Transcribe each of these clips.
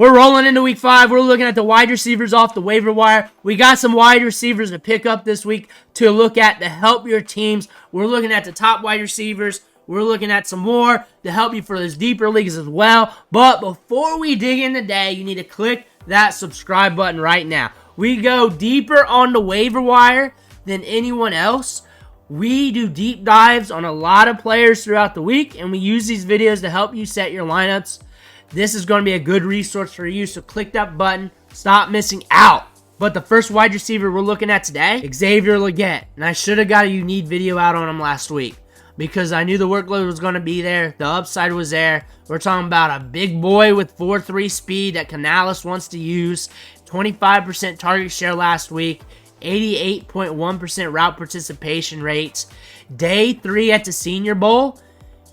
We're rolling into week 5. We're looking at the wide receivers off the waiver wire. We got some wide receivers to pick up this week to look at to help your teams. We're looking at the top wide receivers. We're looking at some more to help you for those deeper leagues as well. But before we dig in today, you need to click that subscribe button right now. We go deeper on the waiver wire than anyone else. We do deep dives on a lot of players throughout the week, and we use these videos to help you set your lineups. This is going to be a good resource for you, so click that button. Stop missing out. But the first wide receiver we're looking at today, Xavier Legette. And I should have got a unique video out on him last week because I knew the workload was going to be there. The upside was there. We're talking about a big boy with 4.3 speed that Canales wants to use. 25% target share last week. 88.1% route participation rates. Day 3 at the Senior Bowl,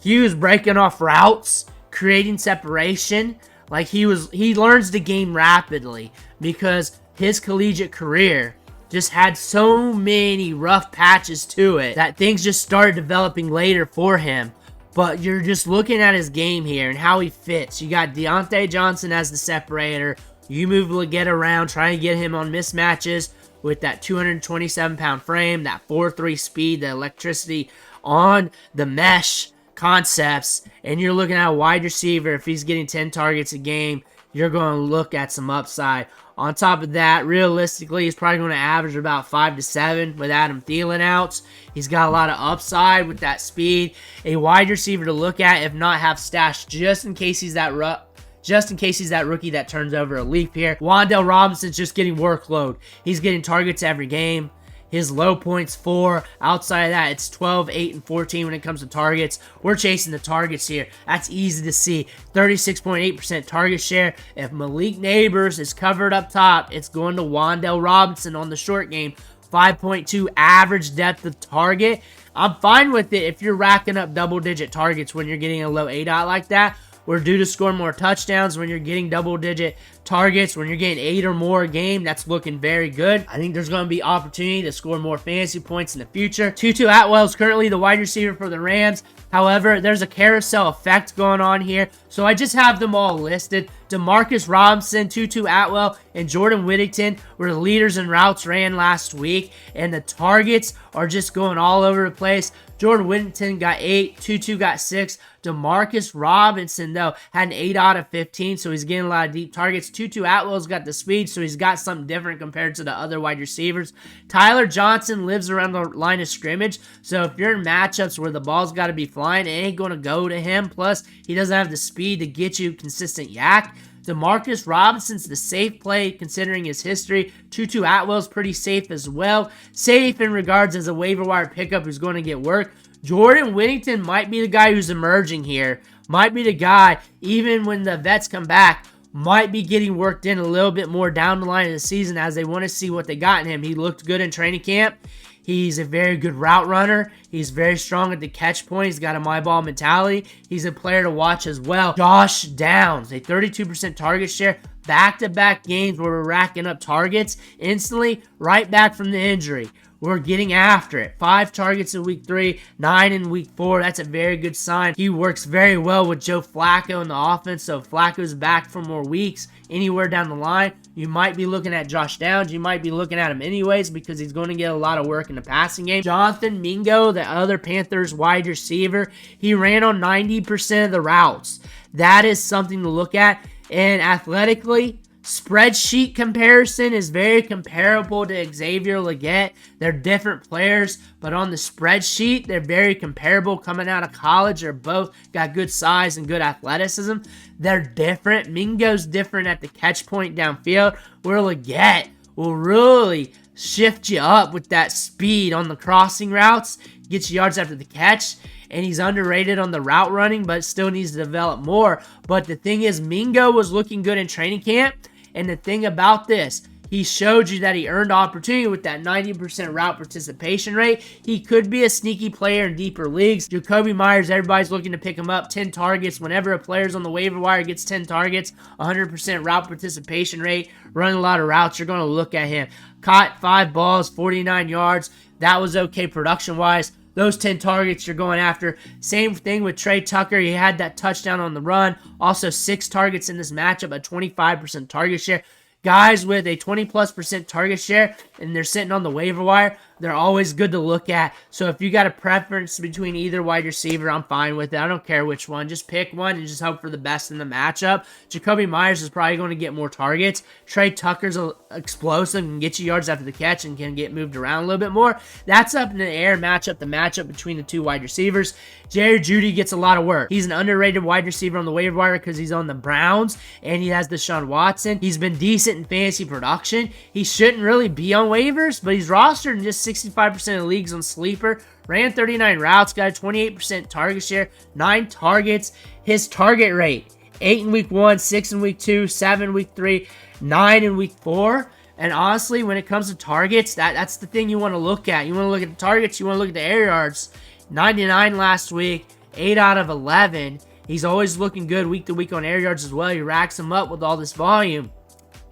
he was breaking off routes, creating separation. Like he learns the game rapidly because his collegiate career just had so many rough patches to it that things just started developing later for him. But you're just looking at his game here and how he fits. You got Deontay Johnson as the separator. You move Legette around, trying to get him on mismatches with that 227-pound frame, that 4.3 speed, the electricity on the mesh concepts, and you're looking at a wide receiver. If he's getting 10 targets a game, you're going to look at some upside. On top of that, realistically, he's probably going to average about 5 to 7 with Adam Thielen out. He's got a lot of upside with that speed. A wide receiver to look at, if not have stashed, just in case he's that rookie that turns over a leaf here. Wan'Dale Robinson's just getting workload. He's getting targets every game. His low point's 4. Outside of that, it's 12, 8, and 14 when it comes to targets. We're chasing the targets here. That's easy to see. 36.8% target share. If Malik Neighbors is covered up top, it's going to Wan'Dale Robinson on the short game. 5.2 average depth of target. I'm fine with it if you're racking up double-digit targets when you're getting a low ADOT like that. We're due to score more touchdowns when you're getting double-digit targets. When you're getting 8 or more a game, that's looking very good. I think there's going to be opportunity to score more fantasy points in the future. Tutu Atwell is currently the wide receiver for the Rams. However, there's a carousel effect going on here, so I just have them all listed. Demarcus Robinson, Tutu Atwell, and Jordan Whittington were the leaders in routes ran last week, and the targets are just going all over the place. Jordan Whittington got 8, Tutu got 6. Demarcus Robinson, though, had an 8 out of 15, so he's getting a lot of deep targets. Tutu Atwell's got the speed, so he's got something different compared to the other wide receivers. Tyler Johnson lives around the line of scrimmage, so if you're in matchups where the ball's got to be flying, it ain't going to go to him. Plus, he doesn't have the speed to get you consistent yak. Demarcus Robinson's the safe play considering his history. Tutu Atwell's pretty safe as well. Safe in regards as a waiver wire pickup who's going to get work. Jordan Whittington might be the guy who's emerging here. Might be the guy, even when the vets come back, might be getting worked in a little bit more down the line of the season as they want to see what they got in him. He looked good in training camp. He's a very good route runner. He's very strong at the catch point. He's got a my ball mentality. He's a player to watch as well. Josh Downs, a 32% target share. Back-to-back games where we're racking up targets instantly right back from the injury. We're getting after it. 5 targets in week 3, 9 in week 4. That's a very good sign. He works very well with Joe Flacco in the offense, so if Flacco's back for more weeks anywhere down the line, you might be looking at Josh Downs. You might be looking at him anyways because he's going to get a lot of work in the passing game. Jonathan Mingo, the other Panthers wide receiver, he ran on 90% of the routes. That is something to look at. And athletically, spreadsheet comparison is very comparable to Xavier Legette. They're different players, but on the spreadsheet, they're very comparable coming out of college. They're both got good size and good athleticism. They're different. Mingo's different at the catch point downfield, where Legette will really shift you up with that speed on the crossing routes, gets you yards after the catch, and he's underrated on the route running, but still needs to develop more. But the thing is, Mingo was looking good in training camp, and the thing about this, he showed you that he earned opportunity with that 90% route participation rate. He could be a sneaky player in deeper leagues. Jakobi Meyers, everybody's looking to pick him up. 10 targets. Whenever a player's on the waiver wire gets 10 targets, 100% route participation rate, running a lot of routes, you're going to look at him. Caught 5 balls, 49 yards. That was okay production-wise. those 10 targets you're going after. Same thing with Trey Tucker. He had that touchdown on the run. Also 6 targets in this matchup, a 25% target share. Guys with a 20+% target share and they're sitting on the waiver wire, they're always good to look at. So if you got a preference between either wide receiver, I'm fine with it. I don't care which one. Just pick one and just hope for the best in the matchup. Jakobi Meyers is probably going to get more targets. Trey Tucker's explosive and get you yards after the catch and can get moved around a little bit more. That's up in the air matchup, the matchup between the 2 wide receivers. Jeudy gets a lot of work. He's an underrated wide receiver on the waiver wire because he's on the Browns and he has Deshaun Watson. He's been decent in fantasy production. He shouldn't really be on waivers, but he's rostered in just 65% of leagues on Sleeper. Ran 39 routes, got a 28% target share, 9 targets. His target rate, 8 in week 1, 6 in week 2, 7 in week 3, 9 in week 4. And honestly, when it comes to targets, that's the thing you want to look at. You want to look at the targets, you want to look at the air yards. 99 last week, 8 out of 11. He's always looking good week to week on air yards as well. He racks them up with all this volume.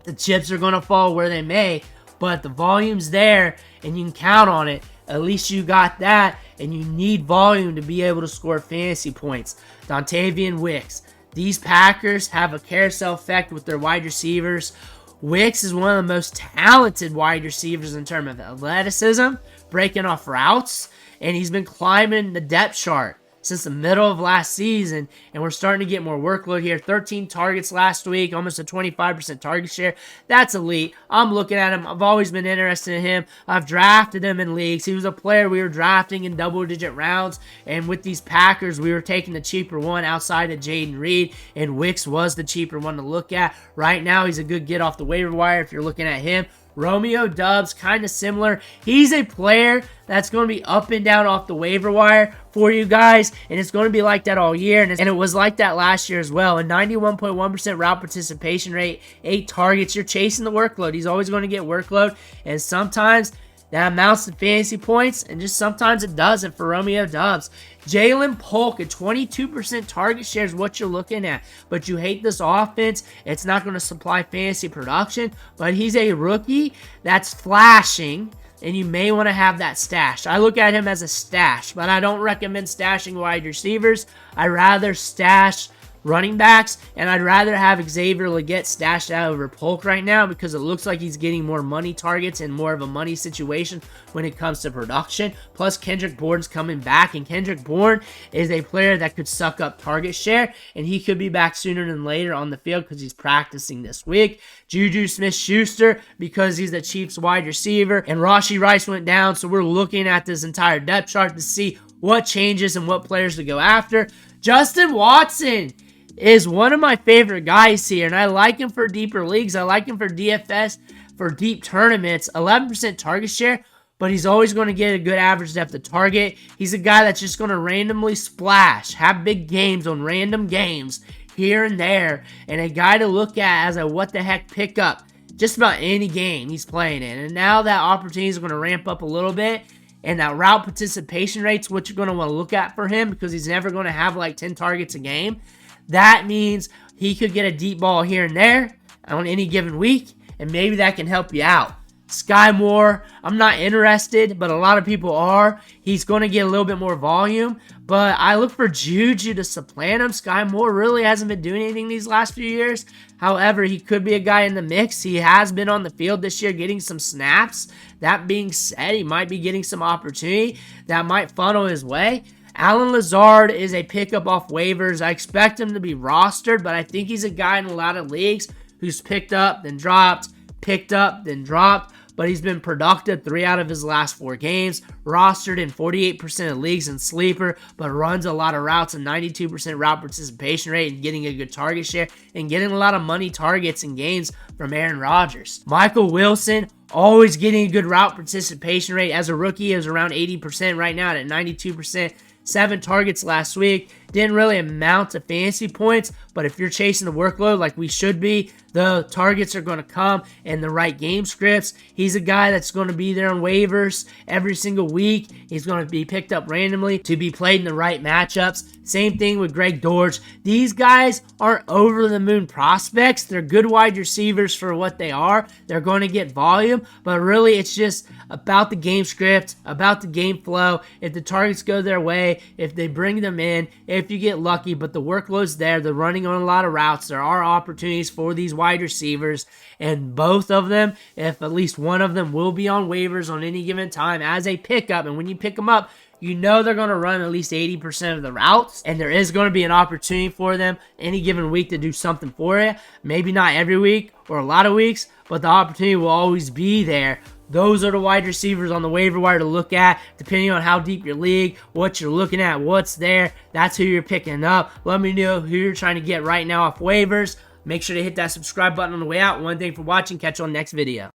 The chips are going to fall where they may, but the volume's there and you can count on it. At least you got that, and you need volume to be able to score fantasy points. Dontayvion, Wicks. These Packers have a carousel effect with their wide receivers. Wicks is one of the most talented wide receivers in terms of athleticism, breaking off routes, and he's been climbing the depth chart since the middle of last season, and we're starting to get more workload here. 13 targets last week, almost a 25% target share. That's elite. I'm looking at him. I've always been interested in him. I've drafted him in leagues. He was a player we were drafting in double-digit rounds, and with these Packers, we were taking the cheaper one outside of Jaden Reed, and Wicks was the cheaper one to look at. Right now, he's a good get off the waiver wire if you're looking at him. Romeo, Doubs, kind of similar. He's a player that's going to be up and down off the waiver wire for you guys, and it's going to be like that all year, and it was like that last year as well. A 91.1% route participation rate, 8 targets. You're chasing the workload. He's always going to get workload, and sometimes that amounts to fantasy points, and just sometimes it doesn't for Romeo Doubs. Jalen Polk, a 22% target share is what you're looking at. But you hate this offense. It's not going to supply fantasy production, but he's a rookie that's flashing, and you may want to have that stash. I look at him as a stash, but I don't recommend stashing wide receivers. I rather stash running backs, and I'd rather have Xavier Legette stashed out over Polk right now because it looks like he's getting more money targets and more of a money situation when it comes to production. Plus, Kendrick Bourne's coming back, and Kendrick Bourne is a player that could suck up target share, and he could be back sooner than later on the field because he's practicing this week. JuJu Smith-Schuster because he's the Chiefs wide receiver, and Rashee Rice went down, so we're looking at this entire depth chart to see what changes and what players to go after. Justin Watson is one of my favorite guys here, and I like him for deeper leagues. I like him for DFS, for deep tournaments. 11% target share, but he's always going to get a good average depth of target. He's a guy that's just going to randomly splash, have big games on random games here and there, and a guy to look at as a what-the-heck pickup just about any game he's playing in. And now that opportunity is going to ramp up a little bit, and that route participation rate's what you're going to want to look at for him because he's never going to have like 10 targets a game. That means he could get a deep ball here and there on any given week, and maybe that can help you out. Skyy Moore, I'm not interested, but a lot of people are. He's going to get a little bit more volume, but I look for JuJu to supplant him. Skyy Moore really hasn't been doing anything these last few years. However, he could be a guy in the mix. He has been on the field this year getting some snaps. That being said, he might be getting some opportunity that might funnel his way. Alan Lazard is a pickup off waivers. I expect him to be rostered, but I think he's a guy in a lot of leagues who's picked up, then dropped, picked up, then dropped, but he's been productive 3 out of his last 4 games, rostered in 48% of leagues in Sleeper, but runs a lot of routes, a 92% route participation rate, and getting a good target share, and getting a lot of money targets in games from Aaron Rodgers. Michael Wilson, always getting a good route participation rate. As a rookie, he was around 80% right now at 92%. 7 targets last week. Didn't really amount to fantasy points, but if you're chasing the workload like we should be, the targets are going to come in the right game scripts. He's a guy that's going to be there on waivers every single week. He's going to be picked up randomly to be played in the right matchups. Same thing with Gregg, Dortch. These guys aren't over-the-moon prospects. They're good wide receivers for what they are. They're going to get volume, but really it's just about the game script, about the game flow. If the targets go their way, if they bring them in, if you get lucky, but the workload's there. They're running on a lot of routes. There are opportunities for these wide receivers, and both of them, if at least one of them, will be on waivers on any given time as a pickup. And when you pick them up, you know they're going to run at least 80% of the routes, and there is going to be an opportunity for them any given week to do something for you. Maybe not every week or a lot of weeks, but the opportunity will always be there. Those are the wide receivers on the waiver wire to look at, depending on how deep your league, what you're looking at, what's there. That's who you're picking up. Let me know who you're trying to get right now off waivers. Make sure to hit that subscribe button on the way out. One thing for watching. Catch you on the next video.